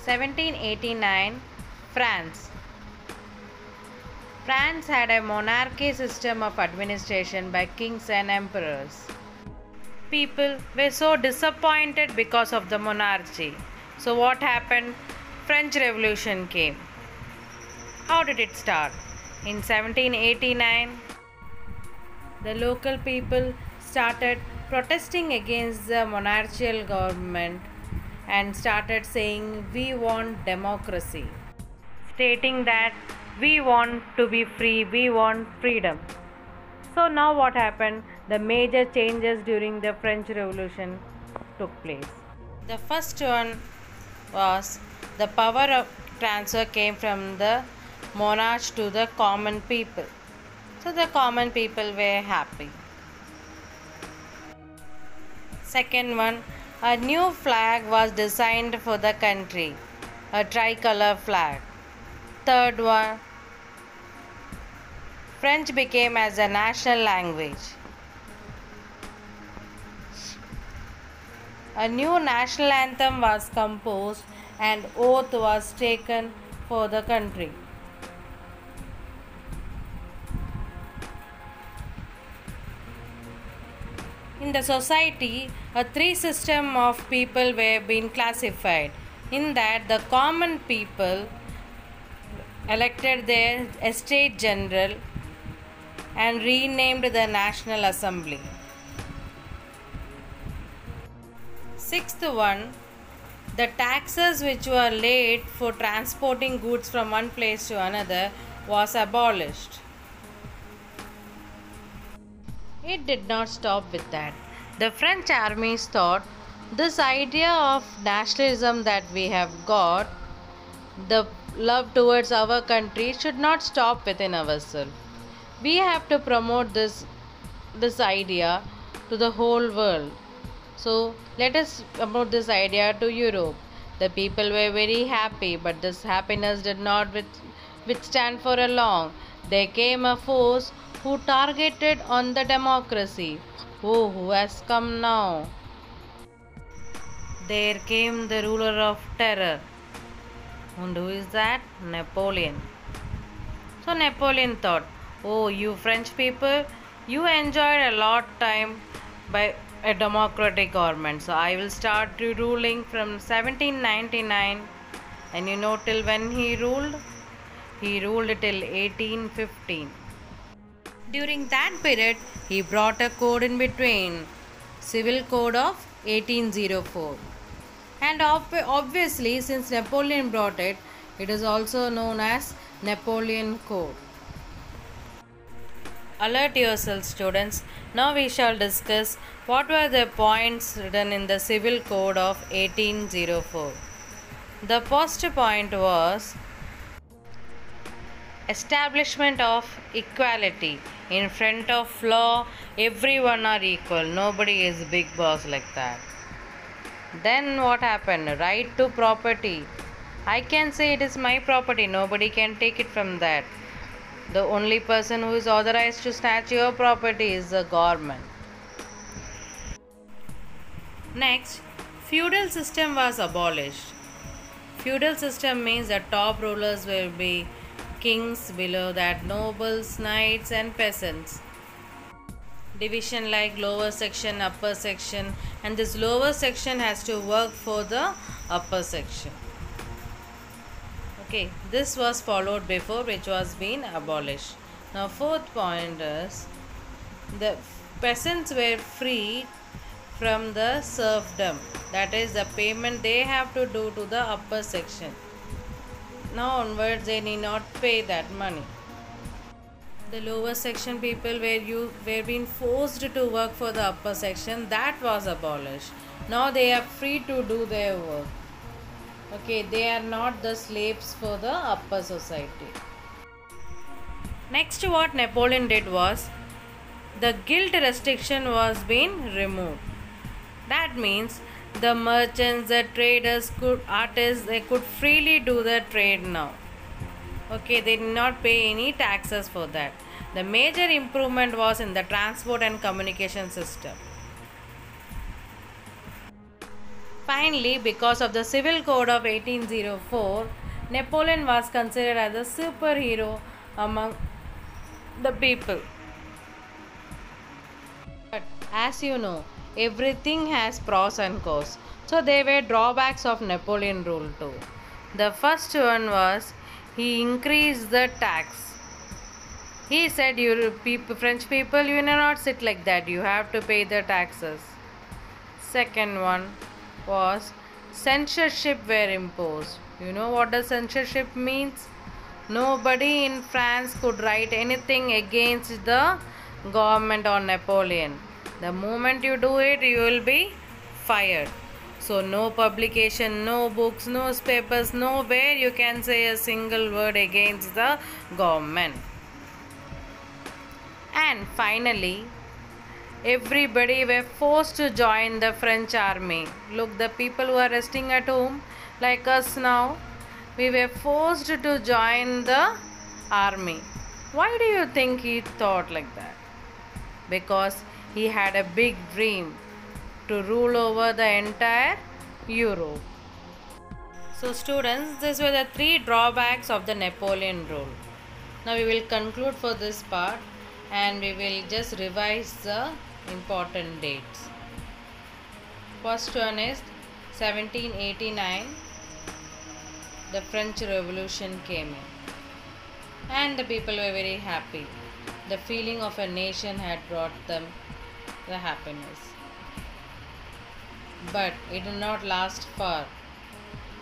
1789 France. France had a monarchy system of administration by kings and emperors. People were so disappointed because of the monarchy. So what happened? French Revolution came. How did it start? In 1789, the local people started protesting against the monarchical government and started saying, "We want democracy," stating that we want to be free, we want freedom. So now what happened? The major changes during the French Revolution took place. The first one was the power of transfer came from the monarch to the common people. So the common people were happy. Second one, a new flag was designed for the country, a tricolor flag. Third one, French became as a national language. A new national anthem was composed and oath was taken for the country. In the society, a three system of people were being classified. In that, the common people elected their estate general and renamed the National Assembly. Sixth one, the taxes which were laid for transporting goods from one place to another was abolished. It did not stop with that. The French armies thought this idea of nationalism that we have got, the love towards our country, should not stop within ourselves. We have to promote this idea to the whole world. So let us promote this idea to Europe. The people were very happy, but this happiness did not withstand for a long. There came a force who targeted on the democracy. Oh, who has come now? There came the ruler of terror. And who is that? Napoleon. So Napoleon thought, oh, you French people, you enjoyed a lot time by a democratic government. So I will start ruling from 1799. And you know till when he ruled? He ruled till 1815. During that period, he brought a code in between, Civil Code of 1804. And obviously, since Napoleon brought it, it is also known as Napoleon Code. Alert yourselves, students. Now we shall discuss what were the points written in the Civil Code of 1804. The first point was establishment of equality. In front of law, everyone are equal. Nobody is big boss like that. Then what happened? Right to property. I can say it is my property. Nobody can take it from that. The only person who is authorized to snatch your property is the government. Next, feudal system was abolished. Feudal system means the top rulers will be kings, below that nobles, knights and peasants. Division like lower section, upper section, and this lower section has to work for the upper section. Okay, this was followed before, which was being abolished. Now fourth point is the peasants were free from the serfdom, that is the payment they have to do to the upper section. Now onwards they need not pay that money. The lower section people were being forced to work for the upper section, that was abolished. Now they are free to do their work. Okay, they are not the slaves for the upper society. Next, what Napoleon did was the guilt restriction was being removed. That means the merchants, the traders, artists, they could freely do the trade now. Okay, they did not pay any taxes for that. The major improvement was in the transport and communication system. Finally, because of the Civil Code of 1804, Napoleon was considered as a superhero among the people. But as you know, everything has pros and cons. So there were drawbacks of Napoleon rule too. The first one was he increased the tax. He said, French people, you cannot sit like that. You have to pay the taxes. Second one was censorship were imposed. You know what the censorship means? Nobody in France could write anything against the government or Napoleon. The moment you do it, you will be fired. So no publication, no books, no papers, nowhere you can say a single word against the government. And finally, everybody were forced to join the French army. Look, the people who are resting at home, like us now, we were forced to join the army. Why do you think he thought like that? Because he had a big dream to rule over the entire Europe. So students, these were the 3 drawbacks of the Napoleon rule. Now we will conclude for this part and we will just revise the important dates. First one is 1789, the French Revolution came in and the people were very happy. The feeling of a nation had brought them the happiness. But it did not last far.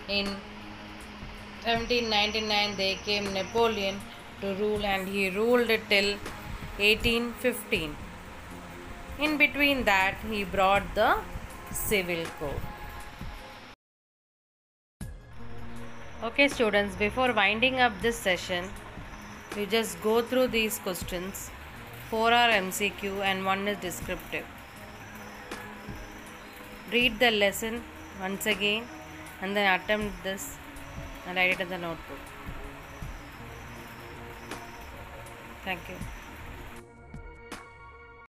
In 1799 there came Napoleon to rule and he ruled till 1815. In between that he brought the Civil Code. Okay students, before winding up this session, you just go through these questions. 4 are MCQ and 1 is descriptive. Read the lesson once again and then attempt this and write it in the notebook. Thank you.